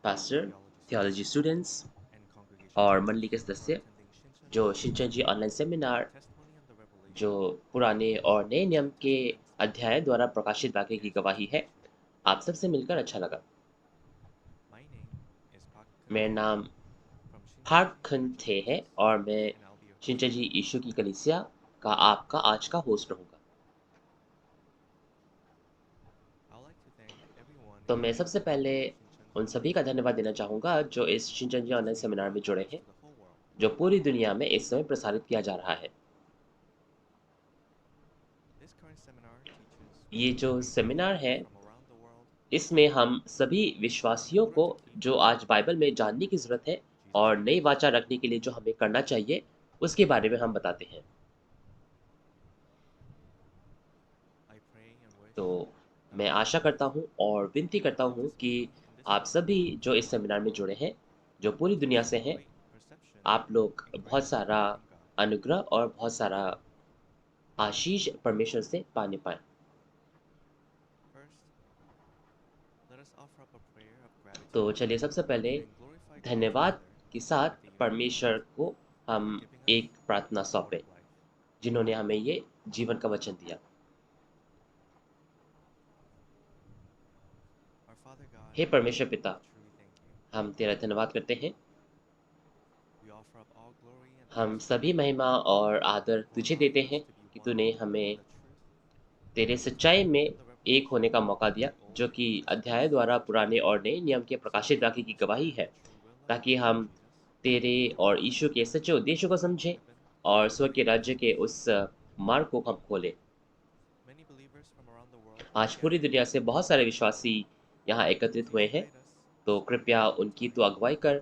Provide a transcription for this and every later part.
Pastor, theology students और मंडली के सदस्य जो शिनचेन जी ऑनलाइन सेमिनार जो पुराने और नए नियम के अध्याय द्वारा प्रकाशित वाक्य की गवाही है, आप सबसे मिलकर अच्छा लगा। मेरा नाम पार्क खन थे है और मैं शिनचेन जी यीशु की कलीसिया का आपका आज का होस्ट रहूँगा। तो मैं सबसे पहले उन सभी का धन्यवाद देना चाहूँगा जो इस शिनचेन जी ऑनलाइन सेमिनार में जुड़े हैं, जो पूरी दुनिया में इस समय प्रसारित किया जा रहा है। ये जो सेमिनार है, इसमें हम सभी विश्वासियों को जो आज बाइबल में जानने की ज़रूरत है और नई वाचा रखने के लिए जो हमें करना चाहिए, उसके बारे में हम बताते हैं। तो मैं आशा करता हूँ और विनती करता हूँ कि आप सभी जो इस सेमिनार में जुड़े हैं, जो पूरी दुनिया से हैं, आप लोग बहुत सारा अनुग्रह और बहुत सारा आशीष परमेश्वर से पाने पाएँ। तो चलिए सबसे पहले धन्यवाद के साथ परमेश्वर को हम एक प्रार्थना सौंपें, जिन्होंने हमें ये जीवन का वचन दिया। हे परमेश्वर पिता, हम तेरा धन्यवाद करते हैं। हम सभी महिमा और आदर तुझे देते हैं कि तूने हमें तेरे सच्चाई में एक होने का मौका दिया, जो कि अध्याय द्वारा पुराने और नए नियम के प्रकाशित वाक्य की गवाही है, ताकि हम तेरे और यीशु के सच्चे उद्देश्य को समझें और स्वर्ग के राज्य के उस मार्ग को हम खोलें। आज पूरी दुनिया से बहुत सारे विश्वासी यहाँ एकत्रित हुए हैं, तो कृपया उनकी तो अगुवाई कर,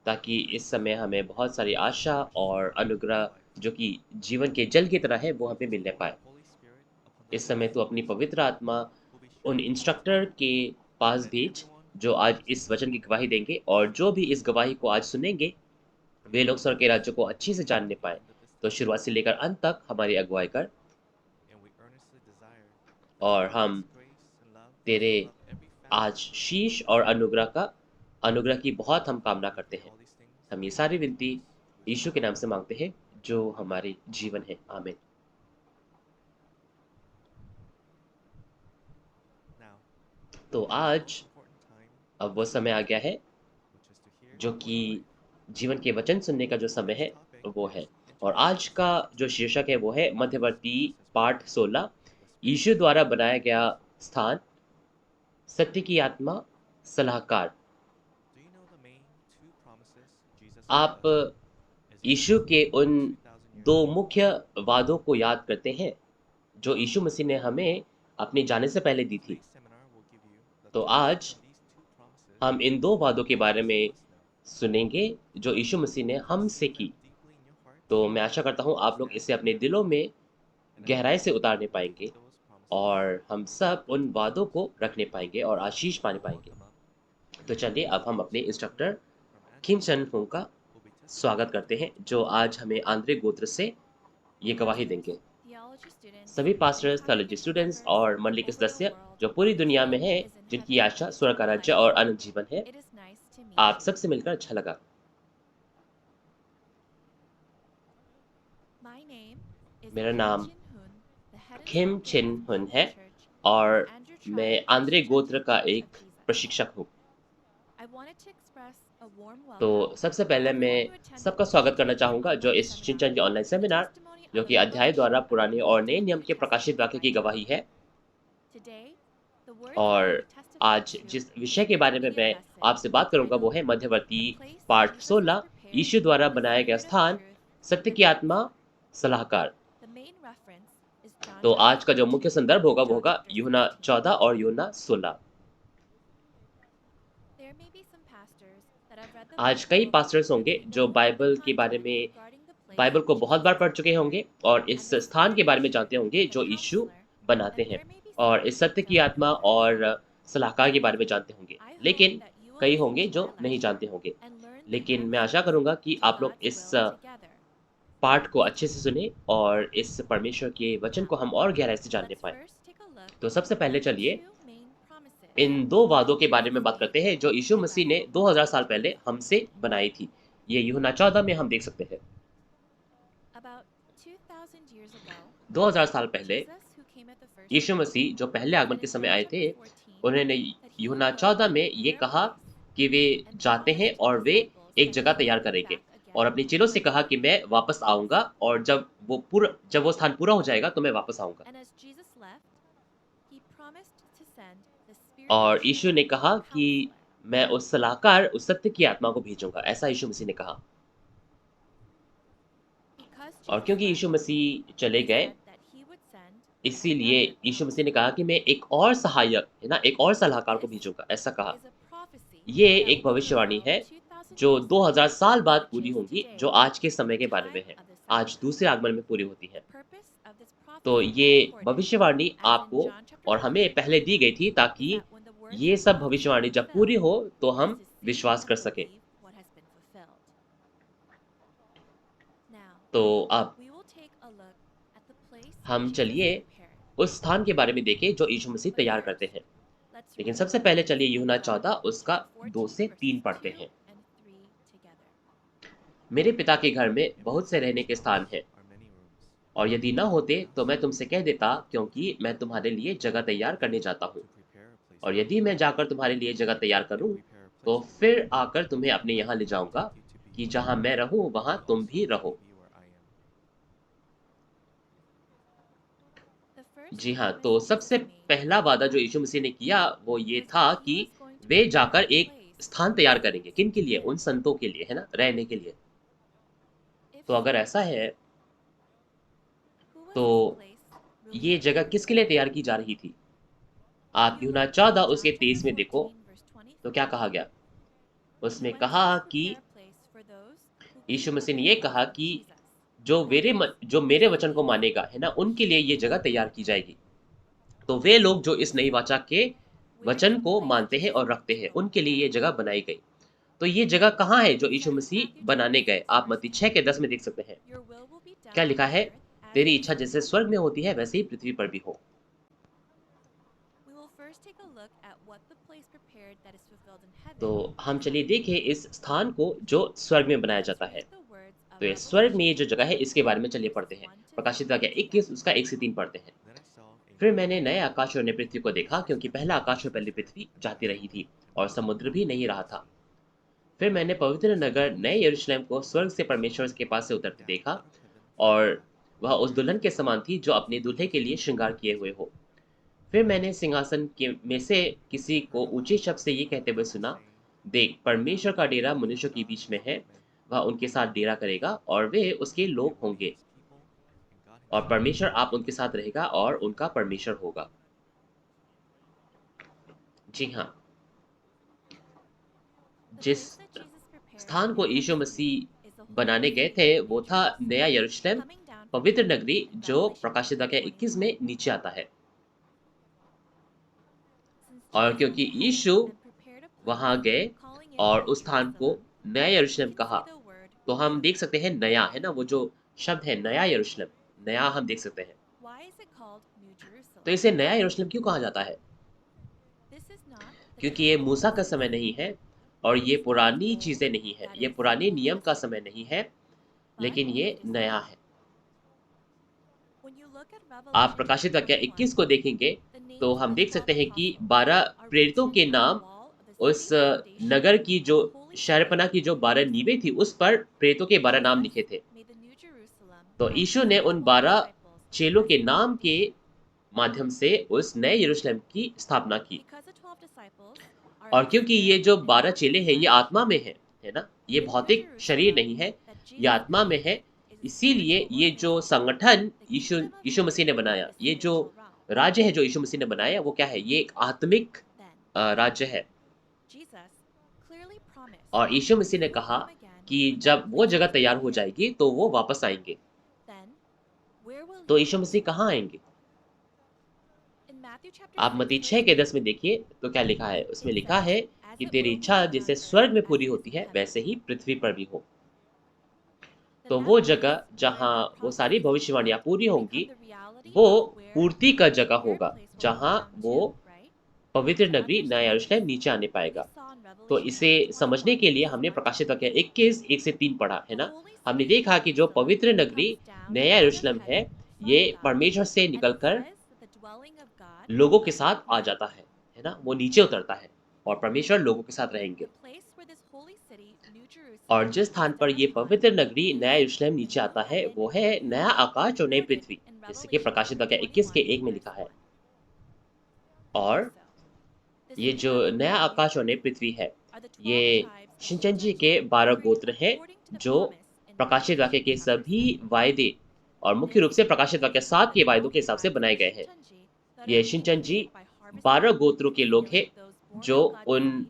ताकि इस समय हमें बहुत सारी आशा और अनुग्रह जो कि जीवन के जल की तरह है, वो हमें मिलने पाए। इस समय तू अपनी पवित्र आत्मा उन इंस्ट्रक्टर के पास भेज, जो आज इस वचन की गवाही देंगे और जो भी इस गवाही को आज सुनेंगे, वे लोग स्वर्ग के राज्य को अच्छे से जानने पाएँ। तो शुरुआत से लेकर अंत तक हमारी अगुवाई कर और हम तेरे आज शीश और अनुग्रह की बहुत हम कामना करते हैं। हम ये सारी विनती यीशु के नाम से माँगते हैं, जो हमारे जीवन है। आमीन। तो आज अब वो समय आ गया है, जो कि जीवन के वचन सुनने का जो समय है, वो है। और आज का जो शीर्षक है, वो है मध्यवर्ती पाठ 16 यीशु द्वारा बनाया गया स्थान, सत्य की आत्मा, सलाहकार। आप यीशु के उन 2 मुख्य वादों को याद करते हैं, जो यीशु मसीह ने हमें अपने जाने से पहले दी थी। तो आज हम इन 2 वादों के बारे में सुनेंगे, जो यीशु मसीह ने हमसे की। तो मैं आशा करता हूँ आप लोग इसे अपने दिलों में गहराई से उतारने पाएँगे और हम सब उन वादों को रखने पाएँगे और आशीष पाने पाएँगे। तो चलिए अब हम अपने इंस्ट्रक्टर किम सन होंग का स्वागत करते हैं, जो आज हमें आंद्रे गोत्र से ये गवाही देंगे। सभी पास्टर्स, थियोलॉजी स्टूडेंट्स और मंडली के सदस्य जो पूरी दुनिया में हैं, जिनकी आशा स्वर्ग का राज्य और अनंत जीवन है, आप सबसे मिलकर अच्छा लगा। मेरा नाम किम चिन हुन है और मैं आंद्रे गोत्र का एक प्रशिक्षक हूँ। तो सबसे पहले मैं सबका स्वागत करना चाहूँगा जो इस शिनचेन जी ऑनलाइन सेमिनार, जो कि अध्याय द्वारा पुराने और नए नियम के प्रकाशित वाक्य की गवाही है। और आज जिस विषय के बारे में मैं आपसे बात करूँगा, वो है मध्यवर्ती पाठ 16 यीशु द्वारा बनाया गया स्थान, सत्य की आत्मा, सलाहकार। तो आज का जो मुख्य संदर्भ होगा, वो होगा यूहन्ना 14 और यूहन्ना 16। आज कई पास्टर्स होंगे जो बाइबल के बारे में बाइबल को बहुत बार पढ़ चुके होंगे और इस स्थान के बारे में जानते होंगे जो यीशु बनाते हैं, और इस सत्य की आत्मा और सलाहकार के बारे में जानते होंगे। लेकिन कई होंगे जो नहीं जानते होंगे। लेकिन मैं आशा करूँगा कि आप लोग इस पाठ को अच्छे से सुनें और इस परमेश्वर के वचन को हम और गहराई से जानने पाएँ। तो सबसे पहले चलिए इन 2 वादों के बारे में बात करते हैं जो यीशु मसीह ने 2000 साल पहले हमसे बनाई थी। ये यूहन्ना 14 में हम देख सकते हैं। About 2,000 years ago, 2000 साल पहले Jesus, who came at the first Yeshu coming, मसीह जो पहले आगमन said के in समय John आए थे, chapter 14 उन्होंने that he would यूहन्ना go 14 and में ये prepare a कहा place कि वे and जाते हैं promised his और वे disciples एक that he जगह would तैयार be करेंगे back और again अपने चेलों से when he कहा कि मैं returned. वापस आऊँगा और जब वो स्थान पूरा हो जाएगा तो मैं वापस आऊँगा। And as Jesus left, he promised to send the Spirit of और truth, यीशु ने कहा the कि Counselor. मैं उस सलाहकार, उस सत्य की आत्मा को भेजूँगा, ऐसा यीशु मसीह ने कहा। Because और Jesus क्योंकि left, यीशु मसीह चले he गए, said that he would send इसीलिए another यीशु मसीह ने counselor. कहा कि मैं एक और सहायक, है ना, एक और सलाहकार को This भेजूँगा, ऐसा कहा। is a prophecy ये that एक will be भविष्यवाणी fulfilled है 2,000 जो years 2000 later, साल बाद which पूरी is होंगी, जो today, आज के समय the के बारे में time है। of the आज second दूसरे coming. आगमन में पूरी होती है। The purpose of this तो prophecy ये is recorded, भविष्यवाणी as in आपको John chapter और हमें 14, पहले दी गई थी is ताकि that when the words ये of सब prophecy are भविष्यवाणी जब पूरी fulfilled, हो तो is हम to see विश्वास कर and सकें। believe what has been fulfilled. Now, तो अब we will take a look at the place हम Jesus चलिए prepared. उस स्थान के बारे में देखें जो यीशु मसीह But तैयार first, करते हैं। let's लेकिन read सबसे the पहले words चलिए of यूहन्ना John 14 उसका chapter 2 14, से verses 3 पढ़ते 2 हैं। and 3 together. मेरे पिता के घर में बहुत से रहने के स्थान हैं, और यदि न होते तो मैं तुमसे कह देता, क्योंकि मैं तुम्हारे लिए जगह तैयार करने जाता हूँ। और यदि मैं जाकर तुम्हारे लिए जगह तैयार करूँ, तो फिर आकर तुम्हें अपने यहाँ ले जाऊँगा, कि जहाँ मैं रहूँ वहाँ तुम भी रहो। The first जी हाँ, promise तो Jesus सबसे made पहला वादा जो was यीशु मसीह ने किया वो ये that था he कि was going to way prepare जाकर a एक place स्थान for तैयार his करेंगे। saints किन के to लिए? live. उन संतों के लिए, है ना? रहने के लिए। If तो अगर so, ऐसा है, who was तो this place really ये जगह prepared किसके for? लिए तैयार की जा रही थी? If आप you यूहन्ना look 14 at उसके John chapter 23 में देखो, 14, verse 20 तो through क्या कहा 23, गया? he उसमें went कहा to कि prepare a place for those who Yeshu keep the मसीह ने ये commands कहा of कि Jesus. That is, जो those मेरे who वचन को believe. मानेगा, है ना, उनके लिए ये जगह तैयार की जाएगी। तो वे लोग जो इस नई वाचा के Where is वचन the को place मानते हैं Jesus और went रखते to हैं, go उनके लिए prepare? ये जगह बनाई गई। तो ये जगह कहाँ है जो It Yeshu says in Masih Matthew बनाने 26, गए? आप verse मत्ती 6 के 10, 10 में देख सकते हैं। Your will be क्या done लिखा on है? earth as तेरी it इच्छा is in जैसे heaven. स्वर्ग में होती है वैसे ही पृथ्वी पर भी हो। We will first take a look at what the place prepared that is fulfilled in तो heaven हम looks चलिए like. देखें इस स्थान को जो स्वर्ग में बनाया Let's जाता है। read the words of तो ये स्वर्ग में ये Revelation जो जगह है 21, इसके बारे में चलिए verses पढ़ते हैं। 1 to प्रकाशित 3 वाक्य 21 together. उसका 1 से 3 पढ़ते हैं। फिर मैंने नए आकाश और नई पृथ्वी को देखा, क्योंकि पहला आकाश और पहली पृथ्वी जाती रही थी और समुद्र भी नहीं रहा था। फिर मैंने पवित्र नगर नए यरूशलेम को स्वर्ग से परमेश्वर के पास से उतरते देखा, और वह उस दुल्हन के समान थी जो अपने दूल्हे के लिए श्रृंगार किए हुए हो। फिर मैंने सिंहासन के में से किसी को ऊंचे शब्द से ये कहते हुए सुना, देख, परमेश्वर का डेरा मनुष्यों के बीच में है, वह उनके साथ डेरा करेगा और वे उसके लोग होंगे, और परमेश्वर आप उनके साथ रहेगा और उनका परमेश्वर होगा। जी हाँ, The जिस place that Jesus prepared स्थान को in Yeshu heaven Masih is the बनाने holy गए city, थे New वो था नया Jerusalem, यरूशलेम, coming down from पवित्र heaven नगरी, in जो Revelation प्रकाशित chapter वाक्य 21 21. में नीचे आता है। Since और Jesus went क्योंकि to heaven Yeshu and prepared a वहां place, गए calling it और New उस स्थान को Jerusalem, नया we यरूशलेम can कहा, see the word तो हम new. देख सकते हैं नया, है ना, वो जो शब्द है नया यरूशलेम, नया हम देख सकते हैं। Why is it called New तो Jerusalem? इसे नया यरूशलेम क्यों कहा जाता है? This is not the क्योंकि time ये of मूसा का Moses. समय नहीं है और It ये is not पुरानी old, चीजें नहीं है, that ये is, पुराने Old नियम का Testament, समय नहीं है, but लेकिन ये it is नया new. है। When you look at आप Revelation प्रकाशित chapter वाक्य 21, 21 को देखेंगे the तो names of हम the देख 12 सकते हैं कि apostles 12 are प्रेरितों written के on the नाम wall of the उस city foundation नगर की जो of the holy शहरपनाह city की जो of 12 Jerusalem. नींवें थी उस पर प्रेरितों के 12 नाम Jesus लिखे थे। made the New Jerusalem तो by यीशु ने choosing उन 12 12 disciples चेलों as के the नाम के foundation. माध्यम से उस नए यरूशलेम की स्थापना की। Because the 12 disciples are और in क्योंकि ये spirit जो and 12 not in चेले हैं ये flesh, आत्मा में है ना, ये the New भौतिक शरीर नहीं Jerusalem है, that ये Jesus आत्मा में made है। is a इसीलिए spiritual ये जो organism, संगठन the यीशु kingdom of यीशु मसीह ने heaven बनाया, in a ये जो spiritual realm. राज्य है जो यीशु मसीह ने बनाया, वो क्या है? ये एक आत्मिक Then राज्य है। Jesus clearly promised और यीशु that मसीह he ने would कहा come again कि when that जब वो place जगह has been तैयार हो prepared. जाएगी तो वो वापस आएंगे। Then where will तो he Yeshu go Masih to? कहाँ आएंगे? In Matthew chapter आप 6 मत्ती 6 verse के 3, 10 में देखिए तो क्या लिखा है? उसमें it लिखा says, है "As कि it तेरी will be इच्छा done जैसे on स्वर्ग earth में as पूरी it is होती in है heaven." वैसे ही पृथ्वी पर भी हो। Then तो that वो place जगह where जहाँ that वो सारी prophecy is भविष्यवाणियां fulfilled पूरी will होंगी, become the reality वो of where पूर्ति का the जगह prepared होगा, place will come जहाँ down वो to, right? पवित्र नगरी नया यरूशलेम नीचे आने पाएगा। तो इसे समझने के लिए हमने प्रकाशित वाक्य 21 1 से 3 पढ़ा, है ना? हमने देखा कि जो पवित्र नगरी नया यरूशलेम है, ये परमेश्वर से निकलकर लोगों के साथ आ जाता है ना? वो नीचे उतरता है और परमेश्वर लोगों के साथ रहेंगे। और जिस स्थान पर ये पवित्र नगरी नया यरूशलेम नीचे आता है, वो है नया आकाश और नई पृथ्वी, जैसे कि प्रकाशित वाक्य 21 के 1 में लिखा है। और ये जो नया आकाश और नई पृथ्वी है, ये शिनचंजी के 12 गोत्र हैं, जो प्रकाशित वाक्य के सभी वायदे और मुख्य रूप से प्रकाशित वाक्य 7 के वायदों के हिसाब से बनाए गए हैं। ये शिनचंजी 12 गोत्रों के लोग हैं, जो उन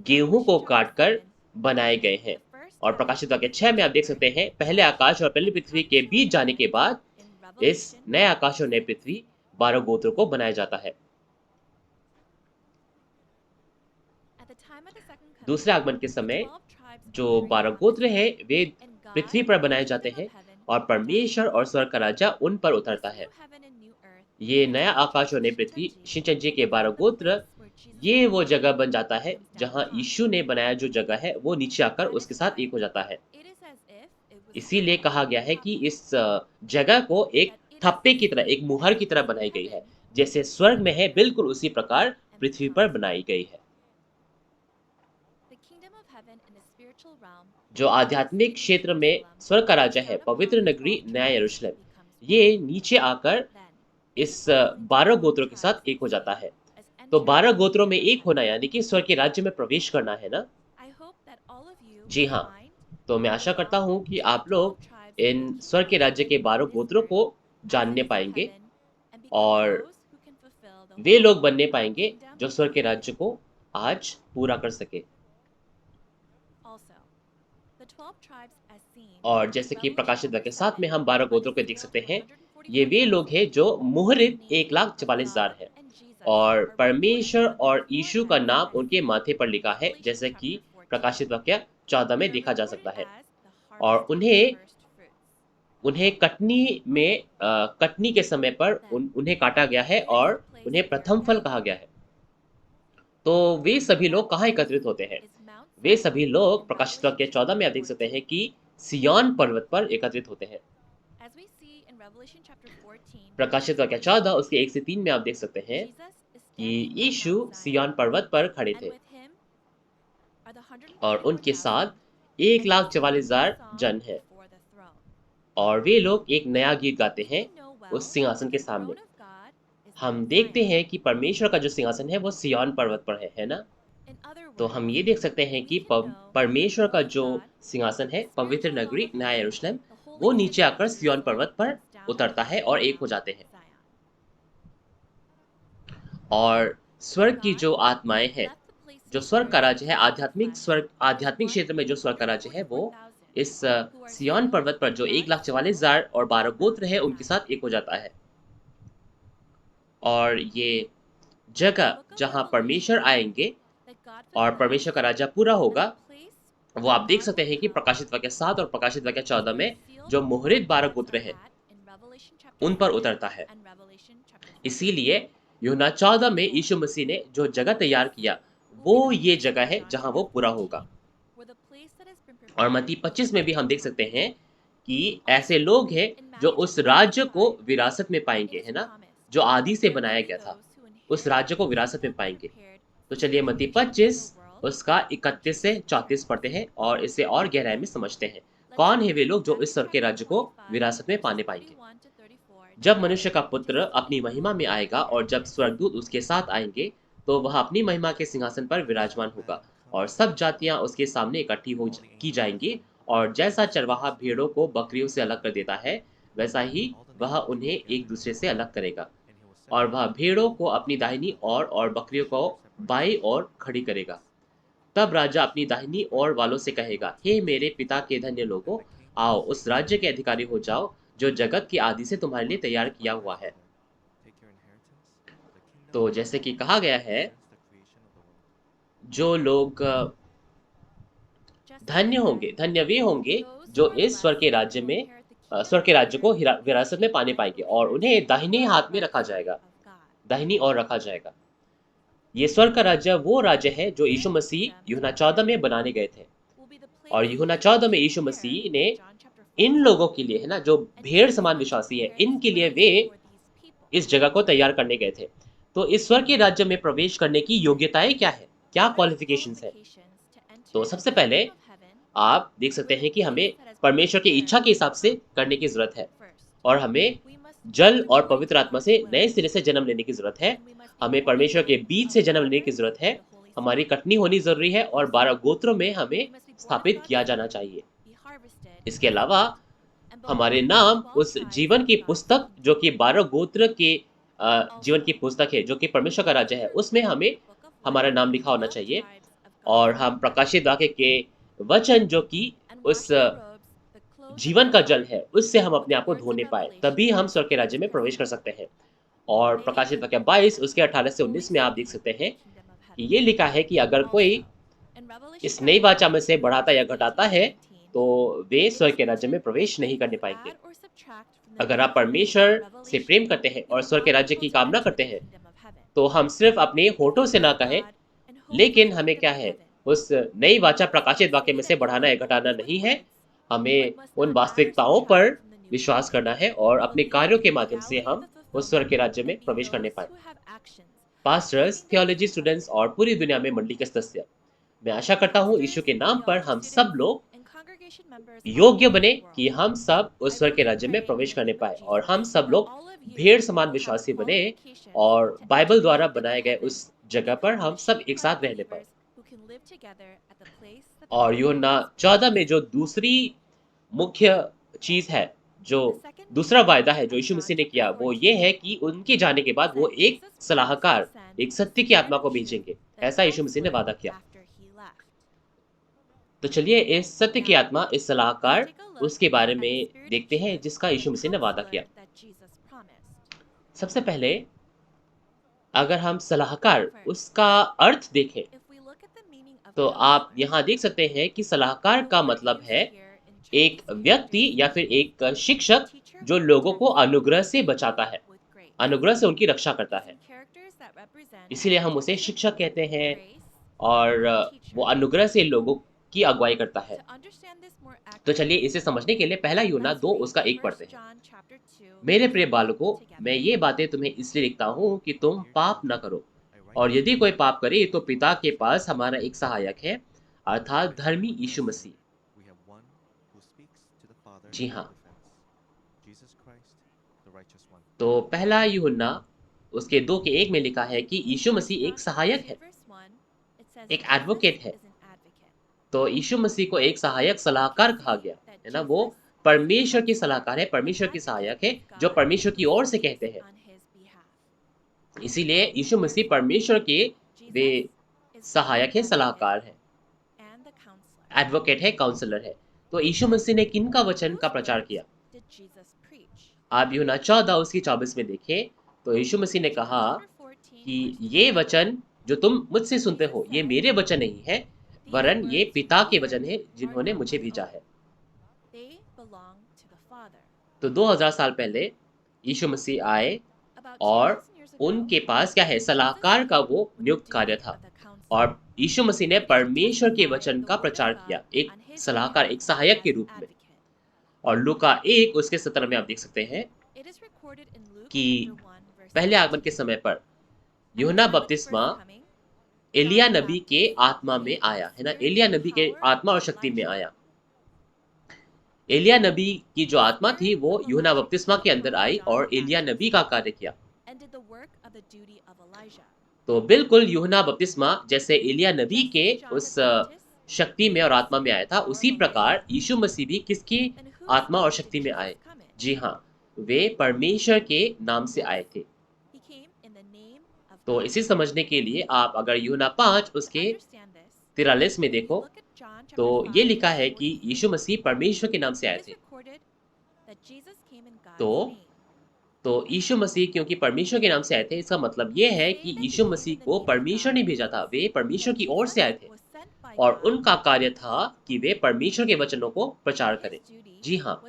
गेहूं को काटकर बनाए गए हैं। और प्रकाशित वाक्य 6 में आप देख सकते हैं, पहले आकाश और पहली पृथ्वी के बीच जाने के बाद इस नए आकाश और नई पृथ्वी 12 गोत्रों को बनाया जाता है। दूसरे आगमन के समय जो 12 गोत्र हैं, वे पृथ्वी पर बनाए जाते हैं और परमेश्वर और स्वर्ग का राजा उन पर उतरता है। ये नया आकाश और नई पृथ्वी, शिनचंजी के 12 गोत्र, ये वो जगह बन जाता है जहां यीशु ने बनाया जो जगह है, वो नीचे आकर उसके साथ एक हो जाता है। इसीलिए कहा गया है कि इस जगह को एक थप्पे की तरह, एक मुहर की तरह बनाई गई है। जैसे स्वर्ग में है, बिल्कुल उसी प्रकार पृथ्वी पर बनाई गई है। जो आध्यात्मिक क्षेत्र में स्वर्ग का राजा है, पवित्र नगरी नया यरूशलेम, ये नीचे आकर इस 12 गोत्रों के साथ एक हो जाता है। तो 12 गोत्रों में एक होना यानी कि स्वर्ग के राज्य में प्रवेश करना, है ना? जी हाँ। तो मैं आशा करता हूँ कि आप लोग इन स्वर्ग के राज्य के 12 गोत्रों को जानने पाएंगे और वे लोग बनने पाएंगे जो स्वर्ग के राज्य को आज पूरा कर सके। और जैसे कि प्रकाशित वाक्य 7 में हम 12 गोत्रों को देख सकते हैं, ये वे लोग हैं जो मुहरित 1,44,000 है और परमेश्वर और यीशु का नाम उनके माथे पर लिखा है, जैसे कि प्रकाशित वाक्य 14 में देखा जा सकता है। और उन्हें उन्हें कटनी के समय पर उन्हें काटा गया है और उन्हें प्रथम फल कहा गया है। तो वे सभी लोग कहाँ एकत्रित होते हैं? वे सभी लोग प्रकाशित वाक्य 14 में आप देख सकते हैं कि सिय्योन पर्वत पर एकत्रित होते हैं। प्रकाशित वाक्य 14 उसके 1 से 3 में आप देख सकते हैं कि यीशु सिय्योन पर्वत पर खड़े थे और उनके साथ 1,44,000 जन हैं और वे लोग एक नया गीत गाते हैं उस सिंहासन के सामने। हम देखते हैं कि परमेश्वर का जो सिंहासन है वो सिय्योन पर्वत पर है ना? तो हम ये देख सकते हैं कि परमेश्वर का जो सिंहासन है, पवित्र नगरी नया यरूशलेम, वो नीचे आकर सिय्योन पर्वत पर उतरता है और एक हो जाते हैं। और स्वर्ग की जो आत्माएं हैं, जो स्वर्ग का राज्य है, आध्यात्मिक क्षेत्र में जो स्वर्ग का राज्य है, वो इस सिय्योन पर्वत पर जो 1,44,000 और 12 गोत्र है, उनके साथ एक हो जाता है। और ये जगह जहां परमेश्वर आएंगे और परमेश्वर का राज्य पूरा होगा, वो आप देख सकते हैं कि प्रकाशित वाक्य 7 और प्रकाशित वाक्य 14 में जो मुहरित 12 गोत्र हैं, उन पर उतरता है। इसीलिए यूहन्ना 14 में यीशु मसीह ने जो जगह तैयार किया, वो ये जगह है जहां वो पूरा होगा। और मत्ती 25 में भी हम देख सकते हैं कि ऐसे लोग हैं जो उस राज्य को विरासत में पाएंगे, है ना? जो आदि से बनाया गया था, उस राज्य को विरासत में पाएंगे। तो चलिए मत्ती 25 उसका 31 से 34 पढ़ते हैं और इसे और गहराई में समझते हैं। कौन है वे लोग जो इस स्वर्ग के राज्य को विरासत में पाने पाएंगे? जब मनुष्य का पुत्र अपनी महिमा में आएगा और जब स्वर्गदूत उसके साथ आएंगे, तो वह अपनी महिमा के सिंहासन पर विराजमान होगा और सब जातियां उसके सामने इकट्ठी की जाएंगी। और जैसा चरवाहा भेड़ों को बकरियों से अलग कर देता है, वैसा ही वह उन्हें एक दूसरे से अलग करेगा। और वह भेड़ों को अपनी दाहिनी ओर और बकरियों को बाईं ओर खड़ी करेगा। तब राजा अपनी दाहिनी ओर वालों से कहेगा, हे मेरे पिता के धन्य लोगों, आओ उस राज्य के अधिकारी हो जाओ जो जगत की आदि से तुम्हारे लिए तैयार किया हुआ है। तो जैसे कि कहा गया है, जो लोग धन्य होंगे, धन्य वे होंगे जो इस स्वर्ग के राज्य को विरासत में पाने पाएंगे और उन्हें दाहिने हाथ में रखा जाएगा, दाहिनी ओर रखा जाएगा। ये स्वर्ग का राज्य वो राज्य है जो यीशु मसीह यूहन्ना 14 में बनाने गए थे। और यूहन्ना 14 में यीशु मसीह ने इन लोगों के लिए, है ना, जो भेड़ समान विश्वासी है, इनके लिए वे इस जगह को तैयार करने गए थे। तो इस स्वर्ग के राज्य में प्रवेश करने की योग्यताएं क्या है, क्या क्वालिफिकेशंस है? तो सबसे पहले आप देख सकते हैं कि हमें परमेश्वर की इच्छा के हिसाब से करने की जरूरत है, और हमें जल और पवित्र आत्मा से नए सिरे से जन्म लेने की जरूरत है। हमें परमेश्वर के बीज से जन्म लेने की जरूरत है। हमारी कटनी होनी जरूरी है और 12 गोत्रों में हमें स्थापित किया जाना चाहिए। इसके अलावा हमारे नाम उस जीवन की पुस्तक, जो कि 12 गोत्र के जीवन की पुस्तक है, जो कि परमेश्वर का राज्य है, उसमें हमें हमारा नाम लिखा होना चाहिए। और हम प्रकाशित वाक्य के वचन, जो कि उस जीवन का जल है, उससे हम अपने आप को धोने पाए, तभी हम स्वर्ग के राज्य में प्रवेश कर सकते हैं। और प्रकाशित वाक्य 22 उसके 18 से 19 में आप देख सकते हैं कि ये लिखा है कि अगर कोई इस नई वाचा में से बढ़ाता या घटाता है, तो वे स्वर्ग के राज्य में प्रवेश नहीं करने पाएंगे। अगर आप परमेश्वर से प्रेम करते हैं और स्वर्ग के राज्य की कामना करते हैं, तो हम सिर्फ अपने होठों से ना कहें, लेकिन हमें क्या है, उस नई वाचा प्रकाशित वाक्य में से बढ़ाना या घटाना नहीं है। हमें उन वास्तविकताओं पर विश्वास करना है और अपने कार्यों के माध्यम से हम उस स्वर्ग के राज्य में प्रवेश करने पाए। पास्टर्स, थियोलॉजी स्टूडेंट्स और पूरी दुनिया में मंडली के सदस्य, मैं आशा करता हूँ यीशु के नाम पर हम सब लोग योग्य बने कि हम सब उस स्वर्ग के राज्य में प्रवेश करने पाए, और हम सब लोग भेड़ समान विश्वासी बने और बाइबल द्वारा बनाए गए उस जगह पर हम सब एक साथ रहने पाए। और यूहन्ना 14 में जो दूसरी मुख्य चीज है, जो दूसरा वायदा है जो यीशु मसीह ने किया, वो ये है कि उनके जाने के बाद वो एक सलाहकार, एक सत्य की आत्मा को भेजेंगे। ऐसा यीशु मसीह ने वादा किया। तो चलिए इस सत्य की आत्मा, इस सलाहकार, उसके बारे में देखते हैं जिसका यीशु मसीह ने वादा किया। सबसे पहले अगर हम सलाहकार, उसका अर्थ देखें, तो आप यहाँ देख सकते हैं कि सलाहकार का मतलब है एक व्यक्ति या फिर एक शिक्षक जो लोगों को अनुग्रह से बचाता है, अनुग्रह से उनकी रक्षा करता है। इसीलिए हम उसे शिक्षक कहते हैं, और वो अनुग्रह से लोगों की अगुवाई करता है। तो चलिए इसे समझने के लिए पहला यूहन्ना 2 उसका 1 पढ़ते हैं। मेरे प्रिय बालकों, मैं ये बातें तुम्हें इसलिए लिखता हूँ कि तुम पाप न करो, और यदि कोई पाप करे तो पिता के पास हमारा एक सहायक है, अर्थात धर्मी यीशु मसीह। जी हाँ, तो पहला यूहन्ना उसके 2 के 1 में लिखा है कि यीशु मसीह एक सहायक है, एक एडवोकेट है। तो यीशु मसीह को एक सहायक, सलाहकार कहा गया है ना। वो परमेश्वर की सलाहकार है, परमेश्वर की सहायक है, जो परमेश्वर की ओर से कहते हैं। इसीलिए यीशु मसीह परमेश्वर के वे सहायक है, सलाहकार है, एडवोकेट है, काउंसलर है। तो यीशु मसीह ने किन का वचन का प्रचार किया? आप यूहन्ना 14 उसकी 24 में देखें, तो यीशु मसीह ने कहा कि ये वचन जो तुम मुझसे सुनते हो, ये मेरे वचन नहीं है, वरन ये पिता के वचन है जिन्होंने मुझे भेजा है। तो 2000 साल पहले यीशु मसीह आए, और उनके पास क्या है, सलाहकार का वो नियुक्त कार्य था, और यीशु मसीह ने परमेश्वर के वचन का प्रचार किया, एक सलाहकार, एक सहायक के रूप में। और लूका 1 उसके 17 में आप देख सकते हैं कि पहले आगमन के समय पर यूहन्ना बपतिस्मा एलिया नबी के आत्मा में आया, है ना। एलिया नबी के आत्मा और शक्ति में आया। एलिया नबी की जो आत्मा थी वो यूहन्ना बपतिस्मा के अंदर आई और एलिया नबी का कार्य किया। तो बिल्कुल यूहन्ना बपतिस्मा जैसे एलिया नबी के उस शक्ति में और आत्मा में आया था, उसी प्रकार यीशु मसीह भी किसकी आत्मा और शक्ति में आए? जी हाँ, वे परमेश्वर के नाम से आए थे। तो इसे समझने के लिए आप अगर यूहन्ना 5 उसके 43 में देखो, तो ये लिखा है कि यीशु मसीह परमेश्वर के नाम से आए थे। तो यीशु मसीह क्योंकि परमेश्वर के नाम से आए थे, इसका मतलब ये है कि यीशु मसीह को परमेश्वर ने भेजा था, वे परमेश्वर की ओर से आए थे, और उनका कार्य था कि वे परमेश्वर के वचनों को प्रचार करें। जी हाँ,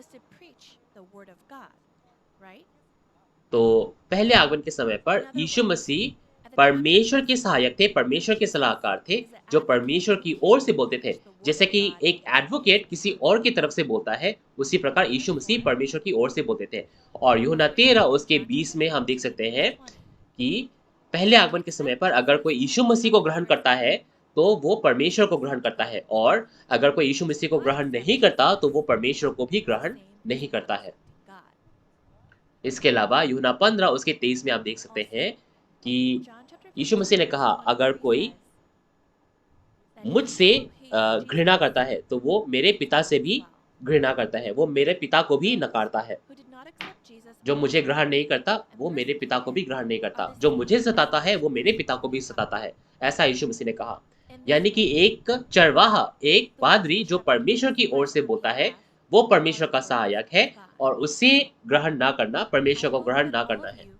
तो पहले आगमन के समय पर यीशु मसीह परमेश्वर के सहायक थे, परमेश्वर के सलाहकार थे, जो परमेश्वर की ओर से बोलते थे। जैसे कि एक एडवोकेट किसी और की तरफ से बोलता है, उसी प्रकार यीशु मसीह परमेश्वर की ओर से बोलते थे। और यूहन्ना 13 उसके 20 में हम देख सकते हैं कि पहले आगमन के समय पर अगर कोई यीशु मसीह को ग्रहण करता है, तो वो परमेश्वर को ग्रहण करता है, और अगर कोई यीशु मसीह को ग्रहण नहीं करता, तो वो परमेश्वर को भी ग्रहण नहीं करता है। इसके अलावा यूहन्ना 15 उसके 23 में आप देख सकते हैं कि यीशु मसीह ने कहा, अगर कोई मुझसे घृणा करता है, तो वो मेरे पिता से भी घृणा करता है, वो मेरे पिता को भी नकारता है। जो मुझे ग्रहण नहीं करता, वो मेरे पिता को भी ग्रहण नहीं करता। जो मुझे सताता है, वो मेरे पिता को भी सताता है। ऐसा यीशु मसीह ने कहा। यानी कि एक चरवाहा, एक पादरी जो परमेश्वर की ओर से बोलता है, वो परमेश्वर का सहायक है, और उसे ग्रहण ना करना, परमेश्वर को ग्रहण ना करना है।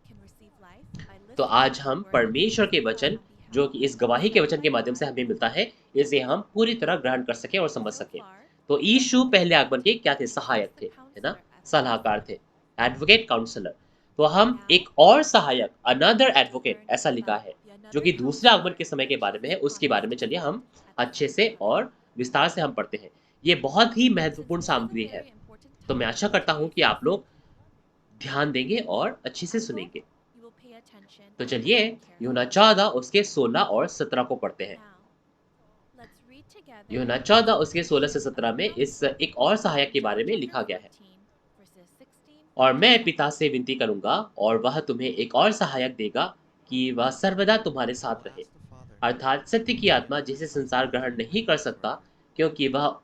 तो आज हम परमेश्वर के वचन, जो कि इस गवाही के वचन के माध्यम से हमें मिलता है, इसे हम पूरी तरह ग्रहण कर सकें और समझ सकें। तो यीशु पहले आगमन के क्या थे? सहायक थे, है ना? सलाहकार थे, एडवोकेट, काउंसलर। तो हम एक और सहायक, अनदर एडवोकेट, ऐसा लिखा है, जो कि दूसरे आगमन के समय के बारे में है। उसके बारे में चलिए हम अच्छे से और विस्तार से हम पढ़ते हैं। ये बहुत ही महत्वपूर्ण सामग्री है। तो मैं आशा करता हूँ कि आप लोग ध्यान देंगे और अच्छे से सुनेंगे। तो चलिए यूहन्ना 14 उसके 16 और 17 को पढ़ते हैं। यूहन्ना 14 उसके 16 से 17 में इस एक और सहायक के बारे में लिखा गया है। और मैं पिता से विनती करूंगा, और वह तुम्हें एक और सहायक देगा, कि वह सर्वदा तुम्हारे साथ रहे, अर्थात सत्य की आत्मा, जिसे संसार ग्रहण नहीं कर सकता, क्योंकि वह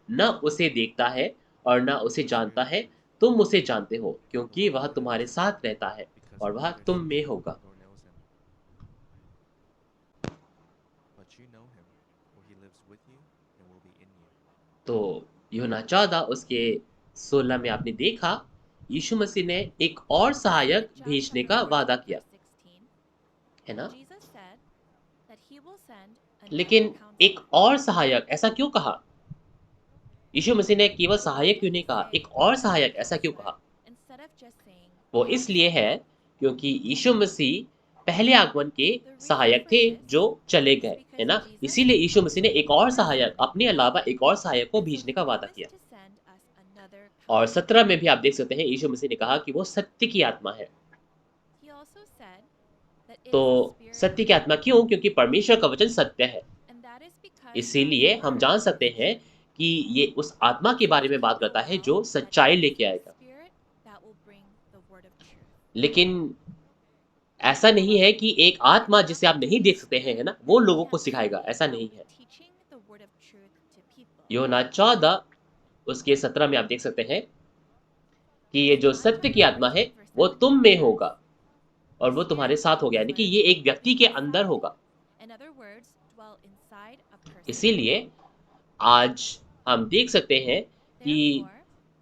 न उसे देखता है और न उसे जानता है। तुम उसे जानते हो, क्योंकि वह तुम्हारे साथ रहता है और वह तुम में होगा। तो यूहन्ना 14 उसके 16 में आपने देखा, यीशु मसीह ने एक और सहायक भेजने का वादा किया, है ना? लेकिन एक और सहायक, ऐसा क्यों कहा? यीशु मसीह ने केवल सहायक क्यों नहीं कहा? एक और सहायक, ऐसा क्यों कहा? वो इसलिए है क्योंकि यीशु मसीह पहले आगमन के सहायक थे जो चले गए, है ना? इसीलिए यीशु मसीह ने एक और सहायक, अपने अलावा एक और सहायक को भेजने का वादा किया। और 17 में भी आप देख सकते हैं, यीशु मसीह ने कहा कि वो सत्य की आत्मा है। तो सत्य की आत्मा क्यों? क्योंकि परमेश्वर का वचन सत्य है। इसीलिए हम जान सकते हैं कि ये उस आत्मा के बारे में बात करता है जो सच्चाई लेके आएगा। लेकिन ऐसा नहीं है कि एक आत्मा जिसे आप नहीं देख सकते हैं, है ना, वो लोगों को सिखाएगा, ऐसा नहीं है। यूहन्ना 14 उसके 17 में आप देख सकते हैं कि ये जो सत्य की आत्मा है, वो तुम में होगा और वो तुम्हारे साथ होगा, यानी कि ये एक व्यक्ति के अंदर होगा। इसीलिए आज हम देख सकते हैं कि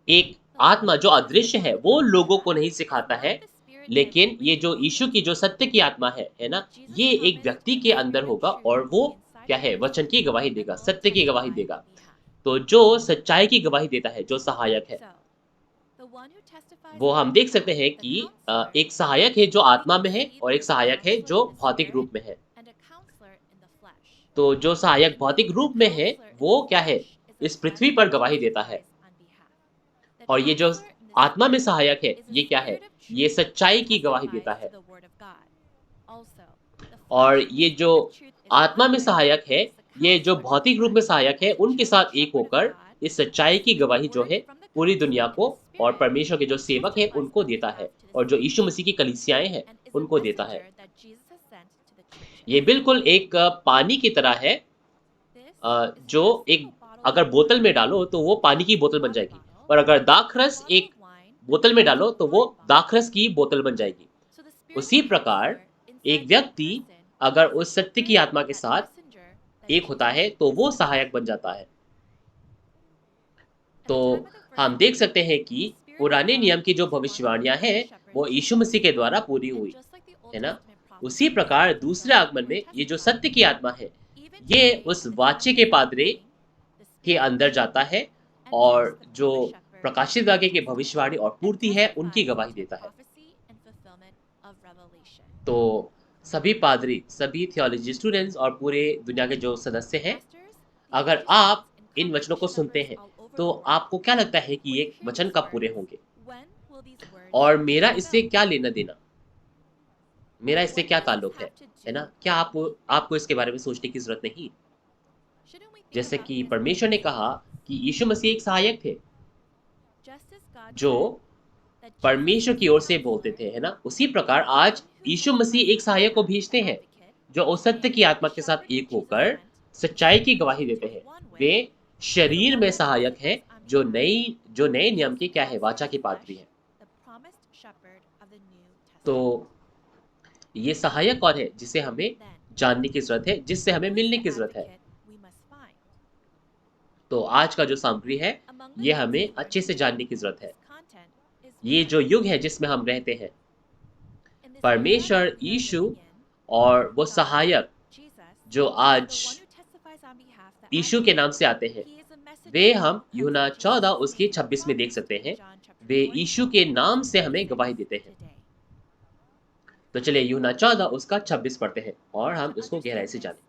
एक आत्मा जो अदृश्य है, वो लोगों को नहीं सिखाता है, लेकिन ये जो यीशु की जो सत्य की आत्मा है ना? ये एक व्यक्ति के अंदर होगा, और वो क्या है? वचन की गवाही देगा, सत्य की गवाही देगा। तो जो सच्चाई की गवाही देता है, जो सहायक है, वो हम देख सकते हैं कि एक सहायक है जो आत्मा में है, और एक सहायक है जो भौतिक रूप में है। तो जो सहायक भौतिक रूप में है, वो क्या है? इस पृथ्वी पर गवाही देता है। और ये जो आत्मा में सहायक है, ये क्या है? ये सच्चाई की गवाही देता है। और ये जो आत्मा में सहायक है, ये जो भौतिक रूप में सहायक है, उनके साथ एक होकर इस सच्चाई की गवाही जो है, पूरी दुनिया को और परमेश्वर के जो सेवक हैं, उनको देता है, और जो यीशु मसीह की कलीसियाएँ हैं, उनको देता है। ये बिल्कुल एक पानी की तरह है, जो एक अगर बोतल में डालो तो वो पानी की बोतल बन जाएगी, और अगर दाखरस एक बोतल में डालो तो वो दाखरस की बोतल बन जाएगी। उसी प्रकार एक व्यक्ति अगर उस सत्य की आत्मा के साथ एक होता है, तो वो सहायक बन जाता है। तो हम देख सकते हैं कि पुराने नियम की जो भविष्यवाणियां हैं, वो यीशु मसीह के द्वारा पूरी हुई, है ना? उसी प्रकार दूसरे आगमन में ये जो सत्य की आत्मा है, ये उस वाच्य के पादरे के अंदर जाता है, और जो प्रकाशित वाक्य की भविष्यवाणी और पूर्ति है, उनकी गवाही देता है। तो सभी पादरी, सभी थियोलॉजी स्टूडेंट्स और पूरे दुनिया के जो सदस्य हैं, Pastors, अगर theologians, आप and इन वचनों को congregation सुनते members हैं, all over तो the world, आपको क्या लगता है कि when ये you hear वचन these कब पूरे words, होंगे? when will these words और be मेरा इससे fulfilled? क्या लेना-देना? मेरा इससे What क्या does this ताल्लुक have to है ना? do क्या with आप me? आपको इसके बारे में सोचने की ज़रूरत नहीं? Shouldn't we think जैसे about कि me as परमेश्वर ने कहा witness? कि यीशु मसीह एक सहायक थे, Just as God जो said that Jesus परमेश्वर was की a ओर से बोलते counselor, थे, है ना? उसी प्रकार आज one who Yeshu Masih testifies एक on my सहायक को behalf, भेजते the हैं, advocate, जो उस सत्य and की the आत्मा के साथ shepherd who एक Jesus होकर sent to सच्चाई की bring गवाही me to देते be हैं। one with, way is the शरीर one में that सहायक हैं, testifies on behalf. जो नए He नियम is के क्या है? God वाचा in के the पात्री flesh, हैं। the promised shepherd of the New तो Testament. ये सहायक कौन है जिसे हमें Then, जानने की ज़रूरत है, जिससे हमें who is मिलने the की ज़रूरत है? advocate we must find? तो आज का जो सामग्री है, Among the ये things we हमें learn अच्छे से today, जानने की ज़रूरत है। this content is ये जो one. युग है जिसमें हम रहते हैं, In this era परमेश्वर, that we are Yeshu living in, और वो God, सहायक Jesus, जो is आज the one who testifies on behalf, the यीशु के नाम advocate. से आते हैं, He is a way messenger हम who comes यूहन्ना in 14 Jesus' उसके name, 26 में देख promised सकते in हैं। John chapter वे 14, यीशु के नाम verse से हमें 46 गवाही देते हैं। today. तो चलिए यूहन्ना 14 उसका 26 पढ़ते हैं और हम To उसको गहराई understand से this, जानें।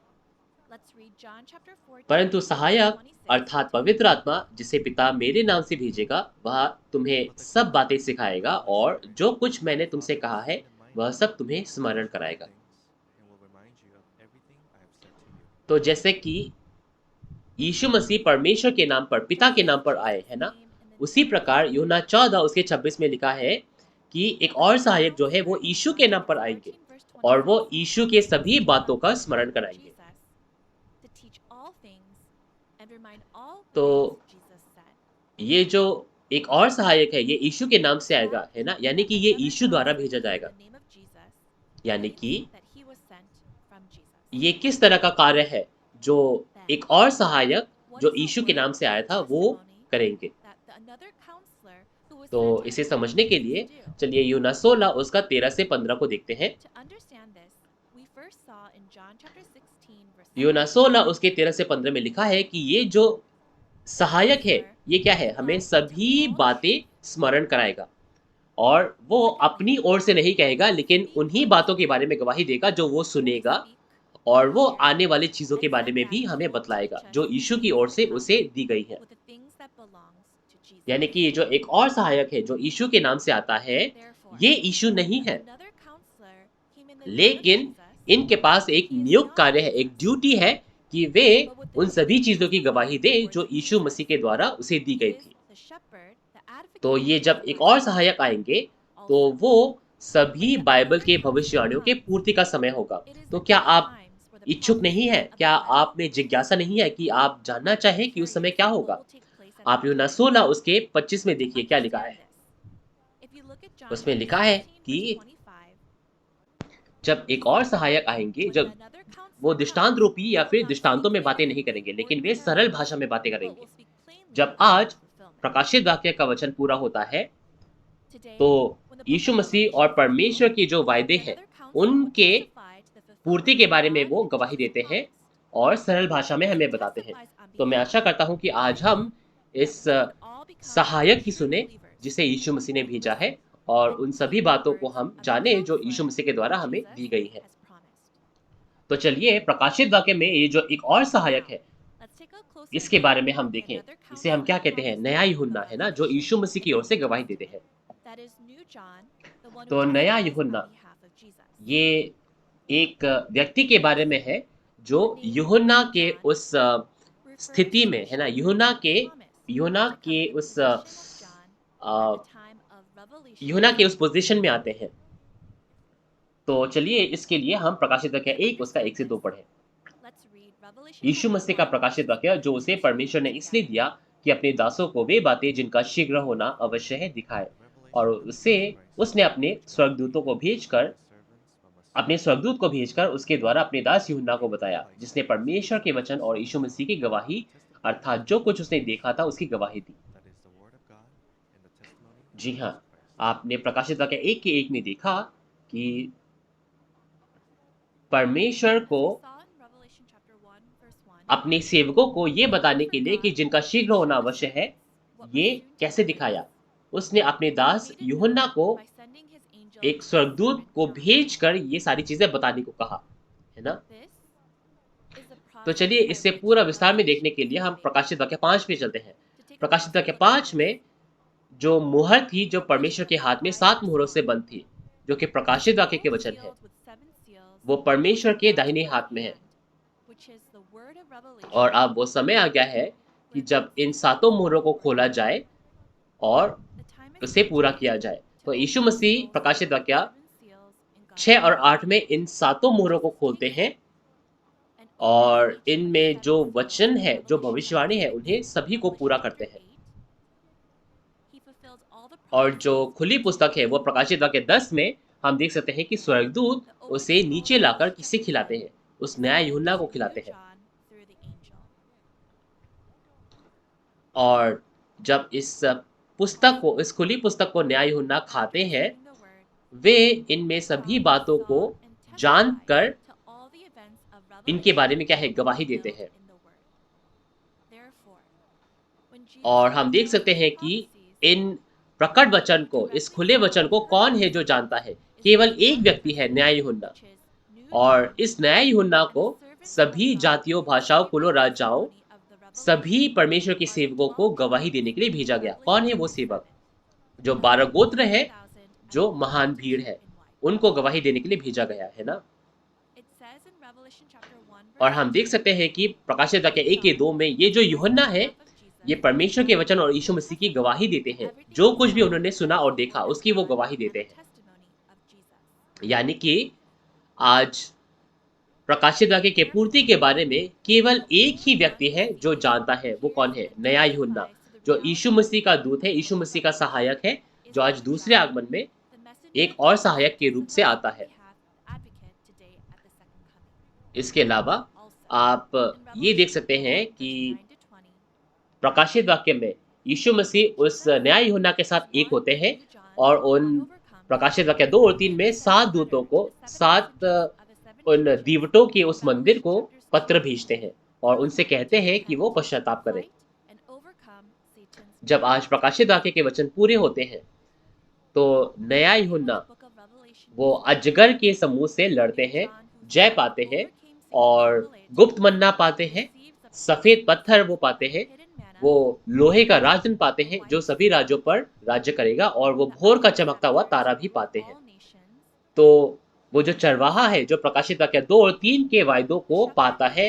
let's read John chapter 14, परंतु verse सहायक 26 अर्थात to पवित्र 50. आत्मा जिसे पिता मेरे नाम से भेजेगा, वह तुम्हें सब बातें सिखाएगा और जो कुछ मैंने तुमसे कहा है वह सब तुम्हें स्मरण कराएगा। तो जैसे कि यीशु मसीह परमेश्वर के नाम पर, पिता Just के as नाम पर आए, Jesus है ना? came in the उसी name of प्रकार the यूहन्ना Father, 14 उसके 26 में लिखा है कि एक और another सहायक जो है वो counselor in यीशु John के नाम chapter पर आएंगे 14, verse और 26, वो यीशु के सभी speaks बातों of का the स्मरण Spirit of कराएंगे। Jesus to teach all things and remind all तो things Jesus said. ये जो एक और सहायक है, ये यीशु के नाम The से आएगा, fact है ना? यानी that कि ये another यीशु द्वारा counselor भेजा came in जाएगा। the name of Jesus यानी means कि that he was sent from Jesus. ये किस तरह का कार्य है जो Then, एक और सहायक what जो is a यीशु के word नाम से of आया था वो testimony करेंगे। that the another counselor who was तो sent in the इसे name of समझने के Jesus लिए do? चलिए यूहन्ना 16 उसका 13 से 15 को देखते हैं। To understand this, we first saw in John chapter 16, verse यूहन्ना 7, 16 उसके 13 से 15 में लिखा है कि ये जो the सहायक है, counselor ये क्या will है? lead हमें us into सभी all बातें truth. स्मरण कराएगा और वो अपनी Secondly, ओर से नहीं कहेगा, he will लेकिन speak उन्हीं of बातों के बारे में गवाही देगा जो वो he will सुनेगा speak, और वो hear, आने वाली चीज़ों के and बारे said में that भी he हमें will बतलाएगा, teach जो us यीशु की things ओर to से come उसे दी गई है। with the things that belongs to Jesus. यानी कि ये जो एक और सहायक है, जो यीशु के नाम से आता है, Therefore, ये यीशु नहीं the है, another counselor came in the name of लेकिन Jesus. इनके पास एक He is नियुक्त not कार्य है, एक Jesus, ड्यूटी है कि वे but with उन the सभी things चीज़ों की गवाही testifying दें the जो words of यीशु Jesus. मसीह के द्वारा उसे दी He गई is थी। the shepherd, the तो advocate who ये जब एक testifies और on सहायक behalf आएंगे, तो also. वो सभी When the बाइबल another के counselor भविष्यवाणियों के comes, पूर्ति का समय होगा। it is तो the क्या end आप times where the इच्छुक नहीं है? prophecies of the क्या Bible आप में जिज्ञासा नहीं है कि आप जानना are चाहें कि उस समय curious क्या what होगा? will take place at आप that यूहन्ना time. 16 उसके 25 में To देखिए क्या लिखा understand है। this, if you look at John उसमें chapter लिखा है 16, कि verse 25, जब we एक और see सहायक आएंगे, when the जब another वो counselor दृष्टांत comes, रूपी he या will फिर not दृष्टांतों speak में बातें नहीं anything करेंगे, or लेकिन in वे सरल parables, भाषा में बातें but करेंगे। will speak plainly जब about आज the fulfillment. प्रकाशित वाक्य का वचन पूरा होता है, Today, तो when the book Yeshu of Masih Revelation और is परमेश्वर closed, के जो वायदे the हैं, another counselor will उनके testify to the पूर्ति fulfillment के of बारे में God वो and गवाही Jesus देते हैं promised. और सरल भाषा में When he हमें बताते हैं। testifies on तो मैं behalf, आशा करता हूँ कि आज we हम know इस that we can all become सहायक की true सुने believers जिसे यीशु मसीह ने who भेजा है listen और and उन keep सभी the बातों को words हम of the जाने जो यीशु counselor मसीह के द्वारा that हमें Jesus दी गई है। has promised. तो चलिए प्रकाशित वाक्य में ये जो एक और सहायक Now, है, let's take a closer इसके look बारे में हम at the देखें। another इसे हम क्या counselor कहते हैं? promised नया in the book यूहन्ना, of है ना, जो Revelation यीशु मसीह in की the ओर से New गवाही देते हैं। Testament. That is New John, the one who तो नया testifies on यूहन्ना behalf of Jesus. ये एक व्यक्ति के बारे में है जो The name यूहन्ना New के John उस refers स्थिति to में, the है ना, shepherd promised यूहन्ना to come के in the उस position of John at a, the time of Revelation यूहन्ना के उस 20. पोजीशन में आते हैं। तो चलिए इसके लिए हम प्रकाशित वाक्य To 1 उसका 1 understand से 2 this, पढ़ें। let's read Revelation Yeshu chapter मसीह का 1, प्रकाशित verses वाक्य 1 जो उसे and 2 परमेश्वर ने इसलिए together. दिया कि अपने दासों को वे बातें जिनका शीघ्र होना अवश्य है दिखाए, और उसे उसने अपने स्वर्गदूत को भेजकर उसके द्वारा अपने दास यूहन्ना को बताया, जिसने परमेश्वर के वचन और यीशु मसीह की गवाही अर्थात जो कुछ उसने देखा था उसकी गवाही दी। जी हाँ, आपने प्रकाशित वाक्य 1 के 1 में देखा कि परमेश्वर As को we saw in Revelation chapter 1, verse 1, अपने सेवकों को ये in order बताने for के लिए कि God जिनका to शीघ्र show होना the आवश्य है, servants what ये must soon take कैसे place, दिखाया। उसने अपने he दास made it यूहन्ना known को by sending his angel एक स्वर्गदूत को भेजकर ये सारी चीजें बताने को कहा, है ना। तो चलिए इसे पूरा विस्तार में देखने के लिए हम प्रकाशित वाक्य 5 में चलते हैं। प्रकाशित वाक्य 5 में जो मुहर थी जो परमेश्वर के हाथ में 7 मुहरों से बंद थी, जो कि प्रकाशित वाक्य के वचन है, वो परमेश्वर के दाहिने हाथ में है। और अब वो समय आ गया है कि जब इन 7 मुहरों को खोला जाए और उसे पूरा किया जाए। तो यीशु मसीह प्रकाशित वाक्य 6 और 8 में इन 7 मुहरों को खोलते हैं और इनमें जो वचन है, जो भविष्यवाणी है, उन्हें सभी को पूरा करते हैं। और जो खुली पुस्तक है वो प्रकाशित वाक्य 10 में हम देख सकते हैं कि स्वर्गदूत उसे नीचे लाकर किसे खिलाते हैं, उस न्याय यूहन्ना को खिलाते हैं। और जब इस पुस्तक को, इस खुली पुस्तक को न्याय यूहन्ना खाते हैं, वे इनमें सभी बातों को जानकर इनके बारे में क्या है, गवाही देते हैं। और हम देख सकते हैं कि इन प्रकट वचन को, इस खुले वचन को कौन है जो जानता है? केवल एक व्यक्ति है, न्याय यूहन्ना। और इस न्याय यूहन्ना को सभी जातियों, भाषाओं, कुलों, राजाओं, सभी परमेश्वर के सेवकों को गवाही देने के लिए भेजा गया। कौन है वो सेवक? जो 12 गोत्र है, जो महान भीड़ है, उनको गवाही देने के लिए भेजा गया है ना। और हम देख सकते हैं कि प्रकाशित वाक्य 1 के 2 में ये जो यूहन्ना है, ये परमेश्वर के वचन और यीशु मसीह की गवाही देते हैं। जो कुछ भी उन्होंने सुना और देखा उसकी वो गवाही देते हैं। यानी कि आज प्रकाशित वाक्य के पूर्ति के बारे में केवल एक ही व्यक्ति है जो जानता है। वो कौन है? नया यूहन्ना, जो यीशु मसीह का दूत है, यीशु मसीह का सहायक है, जो आज दूसरे आगमन में एक और सहायक के रूप से आता है। इसके अलावा आप ये देख सकते हैं कि प्रकाशित वाक्य में यीशु मसीह उस न्याय यूहन्ना के साथ एक होते हैं और उन प्रकाशित वाक्य 2 और 3 में 7 दूतों को, 7 उन दीवटों के उस मंदिर को पत्र भेजते हैं और उनसे कहते हैं कि वो पश्चाताप करें। जब आज प्रकाशित वाक्य के वचन पूरे होते हैं तो नया यूहन्ना वो अजगर के समूह से लड़ते हैं, जय पाते हैं और गुप्त मन्ना पाते हैं, सफेद पत्थर वो पाते हैं, वो लोहे का राजन पाते हैं जो सभी राज्यों पर राज्य करेगा, और वो भोर का चमकता हुआ तारा भी पाते हैं। तो वो जो चरवाहा है, जो प्रकाशित वाक्य 2 और 3 के वायदों को पाता है,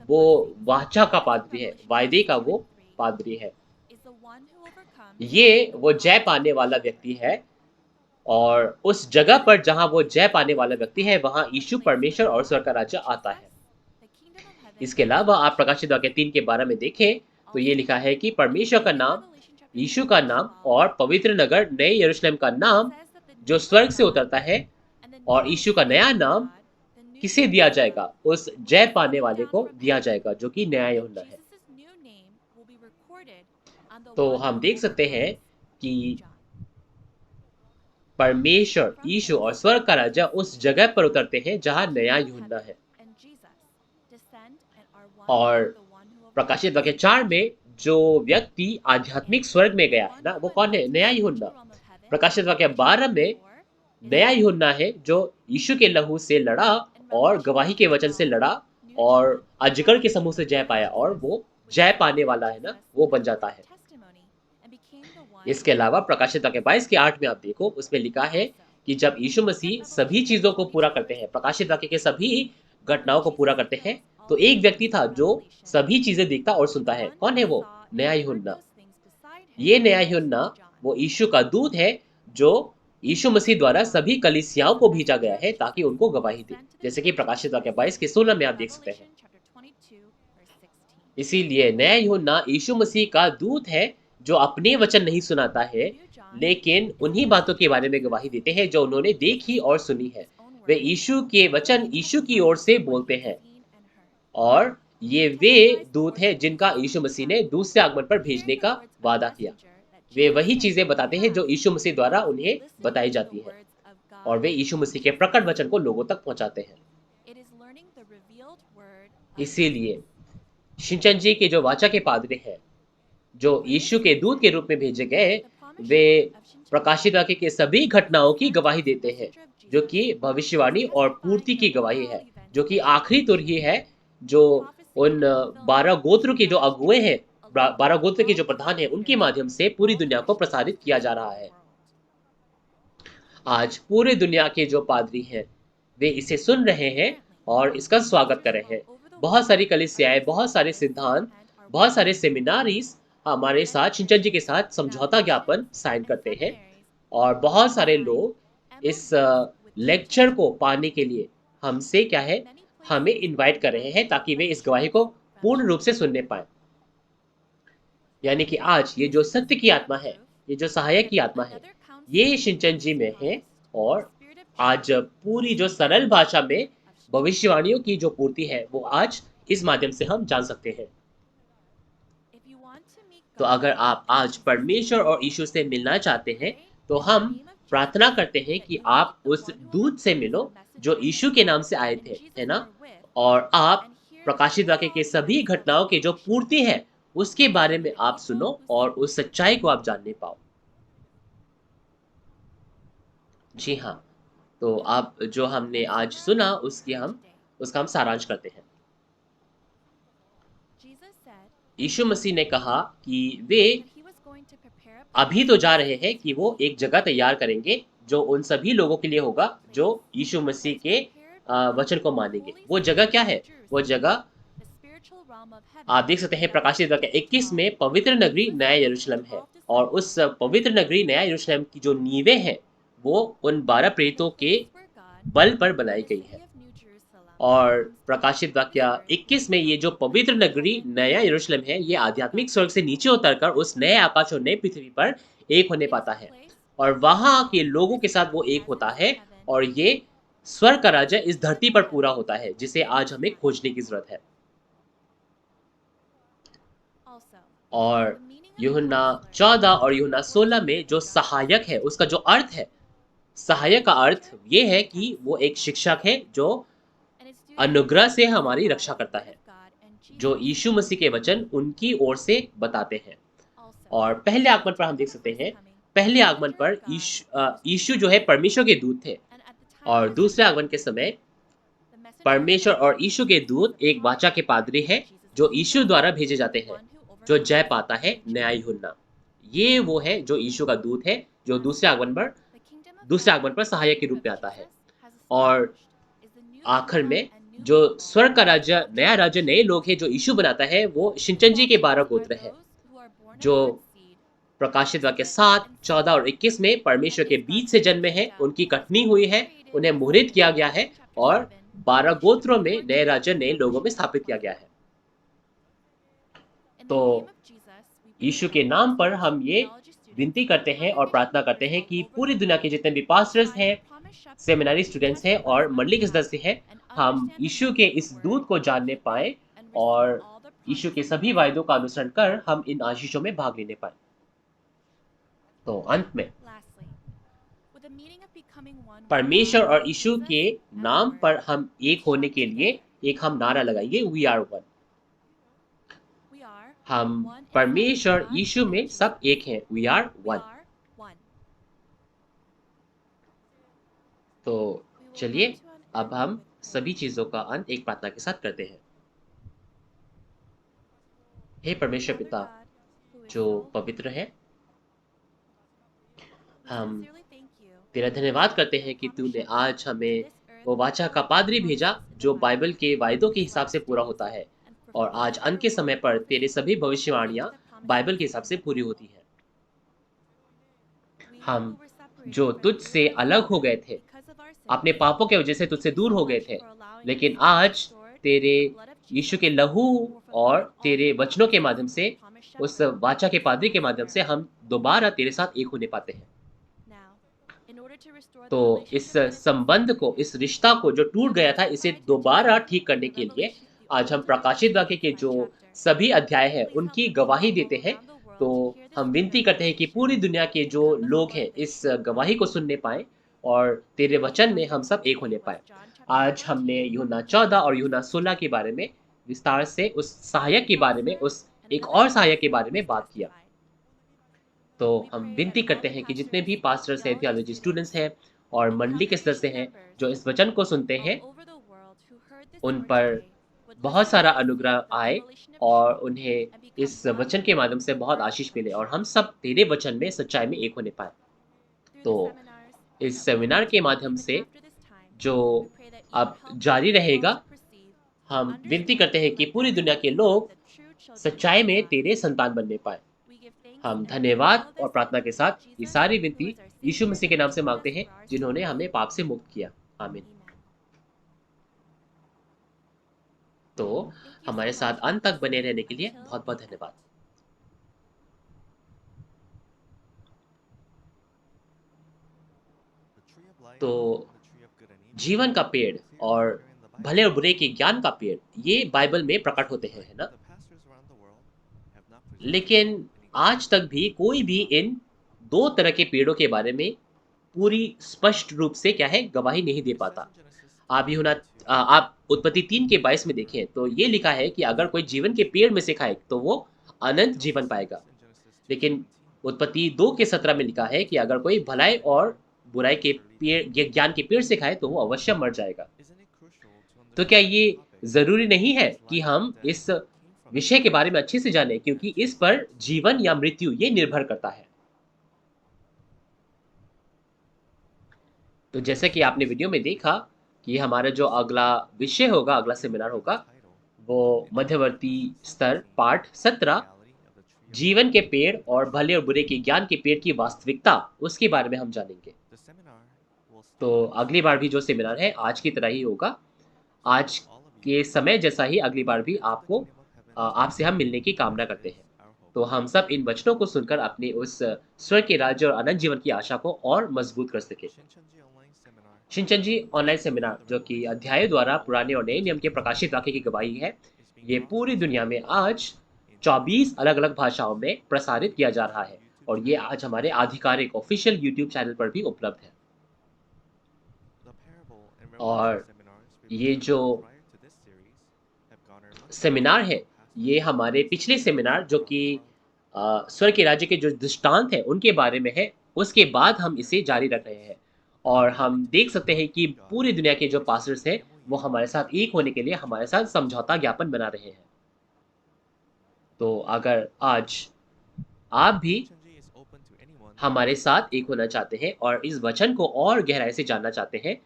वो वाचा का पादरी है, वायदे का वो पादरी है। ये वो जय पाने वाला व्यक्ति है और उस जगह पर जहां वो जय पाने वाला व्यक्ति है, वहां यीशु परमेश्वर और स्वर्ग का राज्य आता है। इसके अलावा आप प्रकाशित वाक्य 3 के 12 में देखें तो ये लिखा है कि परमेश्वर का नाम, यीशु का नाम और पवित्र नगर नए यरूशलेम का नाम जो स्वर्ग से उतरता है, और यीशु का नया नाम किसे दिया जाएगा? उस जय पाने वाले को दिया जाएगा, जो कि नया यूहन्ना है। तो हम देख सकते हैं कि परमेश्वर, यीशु और स्वर्ग का राजा उस जगह पर उतरते हैं जहां नया यूहन्ना है। और प्रकाशित वाक्य 4 में जो व्यक्ति आध्यात्मिक स्वर्ग में गया है ना, वो कौन है? नया यूहन्ना। प्रकाशित वाक्य 12 में नया यूहन्ना है जो यीशु के लहू से लड़ा और गवाही के वचन से लड़ा और अजगर के समूह से जय पाया, और वो जय पाने वाला है ना, वो बन जाता है। इसके अलावा प्रकाशित वाक्य 22 के 8 में आप देखो, उसमें लिखा है कि जब यीशु मसीह सभी चीजों को पूरा करते हैं, प्रकाशित वाक्य के सभी घटनाओं को पूरा करते हैं, तो एक व्यक्ति था जो सभी चीजें देखता और सुनता है। कौन है वो? नया यूहन्ना। ये नया यूहन्ना वो यीशु का दूत है जो यीशु मसीह द्वारा सभी कलीसियाओं को भेजा गया है ताकि उनको गवाही दे, जैसे कि प्रकाशित वाक्य 22 के 16 में आप देख सकते हैं। इसीलिए नया यूहन्ना यीशु मसीह का दूत है जो अपने वचन नहीं सुनाता है, लेकिन उन्हीं बातों के बारे में गवाही देते हैं जो उन्होंने देखी और सुनी है। वे यीशु के वचन यीशु की ओर से बोलते हैं, और ये वे दूत हैं जिनका यीशु मसीह ने दूसरे आगमन पर भेजने का वादा किया। वे वही चीजें बताते हैं जो यीशु मसीह द्वारा उन्हें बताई जाती है, और वे यीशु मसीह के प्रकट वचन को लोगों तक पहुंचाते हैं। इसीलिए शिनचन जी के जो वाचा के पादरी हैं, जो यीशु के दूत के रूप में भेजे गए, वे प्रकाशित वाक्य के सभी घटनाओं की गवाही देते हैं, जो कि भविष्यवाणी और पूर्ति की गवाही है, जो कि आखिरी तुरही है, जो उन 12 गोत्र के जो अगुए हैं, 12 गोत्र के जो प्रधान हैं, उनके माध्यम से पूरी दुनिया को प्रसारित किया जा रहा है। आज पूरी दुनिया के जो पादरी हैं, वे इसे सुन रहे हैं और इसका स्वागत कर रहे हैं। बहुत सारी कलीसियाएं, बहुत सारे सिद्धांत, बहुत सारे सेमिनारीज हमारे साथ शिंचन जी के साथ समझौता ज्ञापन साइन करते हैं और बहुत सारे लोग इस लेक्चर को पाने के लिए हमसे क्या है, हमें इनवाइट कर रहे हैं ताकि वे इस गवाही को पूर्ण रूप से सुनने पाए। यानी कि आज ये जो सत्य की आत्मा है, ये जो सहायक की आत्मा है, ये शिंचन जी में है और आज पूरी जो सरल भाषा में भविष्यवाणियों की जो पूर्ति है, वो आज इस माध्यम से हम जान सकते हैं। तो अगर आप आज परमेश्वर और यीशु से मिलना चाहते हैं, तो हम प्रार्थना करते हैं कि आप उस दूत से मिलो जो यीशु के नाम से आए थे, है ना? और आप प्रकाशित वाक्य के सभी घटनाओं के जो पूर्ति है, उसके बारे में आप सुनो और उस सच्चाई को आप जानने पाओ। जी हाँ, तो आप जो हमने आज सुना उसका हम सारांश करते हैं। यीशु मसीह ने कहा कि वे अभी तो जा रहे हैं कि वो एक जगह तैयार करेंगे, जो उन सभी लोगों के लिए होगा जो यीशु मसीह के वचन को मानेंगे। वो जगह क्या है? वो जगह आप देख सकते हैं प्रकाशित वाक्य 21 में पवित्र नगरी नया यरूशलेम है और उस पवित्र नगरी नया यरूशलेम की जो नींवें हैं, वो उन 12 प्रेरितों के बल पर बनाई गई है। और प्रकाशित वाक्य 21 में ये जो पवित्र नगरी नया यरूशलेम है, ये आध्यात्मिक स्वर्ग से नीचे उतरकर उस नए आकाश और नई पृथ्वी पर एक होने पाता है और वहां के लोगों के साथ वो एक होता है और ये स्वर्ग का राज्य इस धरती पर पूरा होता है, जिसे आज हमें खोजने की जरूरत है। और यूहन्ना 14 और यूहन्ना 16 में जो सहायक है, उसका जो अर्थ है, सहायक का अर्थ ये है कि वो एक शिक्षक है जो अनुग्रह से हमारी रक्षा करता है, जो यीशु मसीह के वचन उनकी ओर से बताते हैं। और पहले आगमन पर हम देख सकते हैं, पहले आगमन पर यीशु जो है परमेश्वर के दूत थे और दूसरे आगमन के समय परमेश्वर और यीशु के दूत एक वाचा के पादरी है जो यीशु द्वारा भेजे जाते हैं, जो जय पाता है नया यूहन्ना। ये वो है जो यीशु का दूत है, जो दूसरे आगमन पर सहायक के रूप में आता है। और आखिर में जो स्वर्ग का राज्य, नया राज्य, नए लोग हैं जो यीशु बनाता है, वो शिंचन जी के 12 गोत्र है, जो प्रकाशित वाक्य 7, 14 और 21 में परमेश्वर के बीच से जन्मे हैं, उनकी कटनी हुई है, उन्हें मुहरित किया गया है और 12 गोत्रों में नए राज्य, नए लोगों में स्थापित किया गया है। तो यीशु के नाम पर हम ये विनती करते हैं और प्रार्थना करते हैं कि पूरी दुनिया के जितने भी पास्टर्स हैं, सेमिनारी स्टूडेंट्स हैं और मंडली के सदस्य हैं, हम यीशु के इस दूत को जानने पाए और यीशु के सभी वायदों का अनुसरण कर हम इन आशीषों में भाग लेने पाए। तो अंत में परमेश्वर और यीशु के नाम पर हम एक होने के लिए एक हम नारा लगाएंगे, वी आर वन। हम परमेश्वर यीशु में सब एक हैं, वी आर वन। तो चलिए अब हम सभी चीजों का अंत एक प्रार्थना के साथ करते हैं। हे परमेश्वर पिता जो पवित्र है, हम तेरा धन्यवाद करते हैं कि तूने आज हमें वो वाचा का पादरी भेजा जो बाइबल के वायदों के हिसाब से पूरा होता है और आज अंत के समय पर तेरे सभी भविष्यवाणियां बाइबल के हिसाब से पूरी होती है। हम जो तुझ से अलग हो गए थे, अपने पापों के वजह से तुझसे दूर हो गए थे, लेकिन आज तेरे यीशु के लहू और तेरे वचनों के माध्यम से, उस वाचा के पादरी के माध्यम से हम दोबारा तेरे साथ एक होने पाते हैं। तो इस संबंध को, इस रिश्ता को जो टूट गया था, इसे दोबारा ठीक करने के लिए आज हम प्रकाशित वाक्य के जो सभी अध्याय हैं उनकी गवाही देते हैं। तो हम विनती करते हैं कि पूरी दुनिया के जो लोग हैं इस गवाही को सुनने पाए और तेरे वचन में हम सब एक होने पाए। आज हमने यूहन्ना 14 और यूहन्ना 16 के बारे में विस्तार से, उस सहायक के बारे में, उस एक और सहायक के बारे में बात किया। तो We हम pray that विनती all करते the हैं कि जितने भी pastors, पास्टर्स हैं, theology थियोलॉजी स्टूडेंट्स students, हैं और and मंडली के सदस्य congregation हैं, members जो इस वचन को सुनते all हैं, over the world who heard this उन word पर today would बहुत listen सारा and receive अनुग्रह the आए revelation of और truth उन्हें and become इस one वचन के माध्यम with से the बहुत word आशीष of मिले और हम truth. सब तेरे वचन में, सच्चाई में एक होने पाएँ। Through तो the seminars इस that will सेमिनार के continue माध्यम even से after this time, जो we pray that you would अब help the जारी whole world रहेगा, to perceive and हम विनती understand करते हैं and कि let पूरी दुनिया everyone के become लोग the true children सच्चाई of में God. तेरे संतान बनने पाएँ। We give thanks हम and pray all धन्यवाद of और this प्रार्थना in के the name साथ of ये Jesus, सारी who विनती is our यीशु Savior मसीह के and नाम से redeemed मांगते us हैं, for our जिन्होंने sins. हमें पाप से मुक्त किया। आमीन। Amen. तो Thank you हमारे so साथ much for अंत तक बने listening रहने के लिए until बहुत the बहुत end. धन्यवाद। तो जीवन का पेड़ और भले और बुरे के ज्ञान का पेड़, ये बाइबल में प्रकट होते हैं, है ना? लेकिन आज तक भी कोई भी इन दो तरह के पेड़ों के बारे में पूरी स्पष्ट रूप से क्या है, गवाही नहीं दे पाता। आप उत्पत्ति 3 के 22 में देखें तो ये लिखा है कि अगर कोई जीवन के पेड़ में से खाए तो वो अनंत जीवन पाएगा। लेकिन उत्पत्ति 2 के 17 में लिखा है कि अगर कोई भलाई और बुराई के पेड़, ज्ञान के पेड़ से खाए तो वो अवश्य मर जाएगा। तो क्या ये ज़रूरी नहीं है कि हम इस विषय के बारे में अच्छे से जानें, क्योंकि इस पर जीवन या मृत्यु ये निर्भर करता है। तो जैसे कि आपने वीडियो में देखा कि हमारा जो अगला विषय होगा, अगला सेमिनार होगा, वो मध्यवर्ती स्तर पाठ 17 जीवन के पेड़ और भले और बुरे के ज्ञान के पेड़ की वास्तविकता, उसके बारे में हम जानेंगे। तो अगली बार भी जो सेमिनार है आज की तरह ही होगा। आज के समय जैसा ही अगली बार भी आपसे हम मिलने की कामना करते हैं। तो हम सब इन वचनों को सुनकर अपने उस स्वर्ग के राज्य और अनंत जीवन की आशा को और मजबूत कर सके। शिनचंजी ऑनलाइन सेमिनार, जो कि अध्यायों द्वारा पुराने और नए नियम के प्रकाशित वाक्य की गवाही है, ये पूरी दुनिया में आज 24 अलग-अलग भाषाओं में प्रसारित किया जा रहा है और ये आज हमारे आधिकारिक ऑफिशियल यूट्यूब चैनल पर भी उपलब्ध है। और ये जो सेमिनार है, ये हमारे पिछले सेमिनार जो कि स्वर्ग के राज्य के जो दृष्टांत हैं, उनके बारे में है, उसके बाद हम इसे जारी रख रहे हैं। और हम देख सकते हैं कि पूरी दुनिया के जो पास्टर्स हैं, वो हमारे साथ एक होने के लिए हमारे साथ समझौता ज्ञापन बना रहे हैं। तो अगर आज आप भी हमारे साथ एक होना चाहते हैं और इस वचन को और गहराई से जानना चाहते हैं,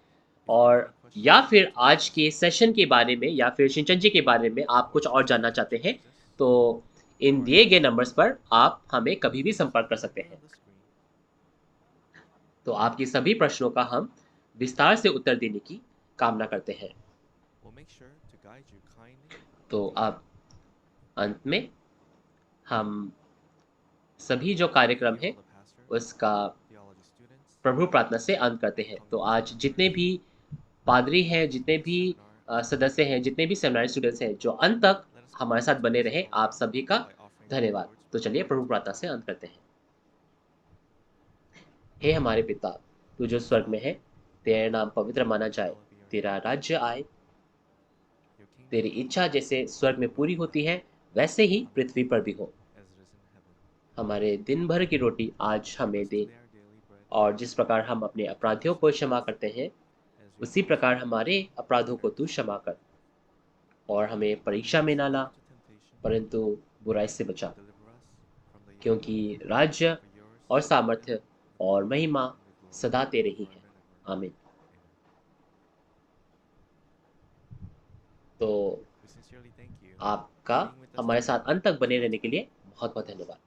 और या फिर आज के सेशन के बारे में या फिर शिनचन जी के बारे में आप कुछ और जानना चाहते हैं, तो इन दिए गए नंबर्स पर आप हमें कभी भी संपर्क कर सकते हैं। तो आपके सभी प्रश्नों का हम विस्तार से उत्तर देने की कामना करते हैं। तो अब अंत में हम सभी जो कार्यक्रम है उसका प्रभु प्रार्थना से अंत करते हैं। तो आज जितने भी पादरी हैं, जितने भी सदस्य हैं, जितने भी सेमिनारी स्टूडेंट्स हैं जो अंत तक हमारे साथ बने रहे, आप सभी का धन्यवाद। तो चलिए प्रभु प्रार्थना से अंत करते हैं। हे हमारे पिता, तू जो स्वर्ग में है, तेरा नाम पवित्र माना जाए, तेरा राज्य आए, तेरी इच्छा जैसे स्वर्ग में पूरी होती है वैसे ही पृथ्वी पर भी हो। हमारे दिन भर की रोटी आज हमें दे, और जिस प्रकार हम अपने अपराधियों को क्षमा करते हैं, उसी प्रकार हमारे अपराधों को तू क्षमा कर, और हमें परीक्षा में ना ला, परंतु बुराई से बचा, क्योंकि राज्य और सामर्थ्य और महिमा सदा तेरे ही है। आमीन। तो आपका हमारे साथ अंत तक बने रहने के लिए बहुत बहुत धन्यवाद।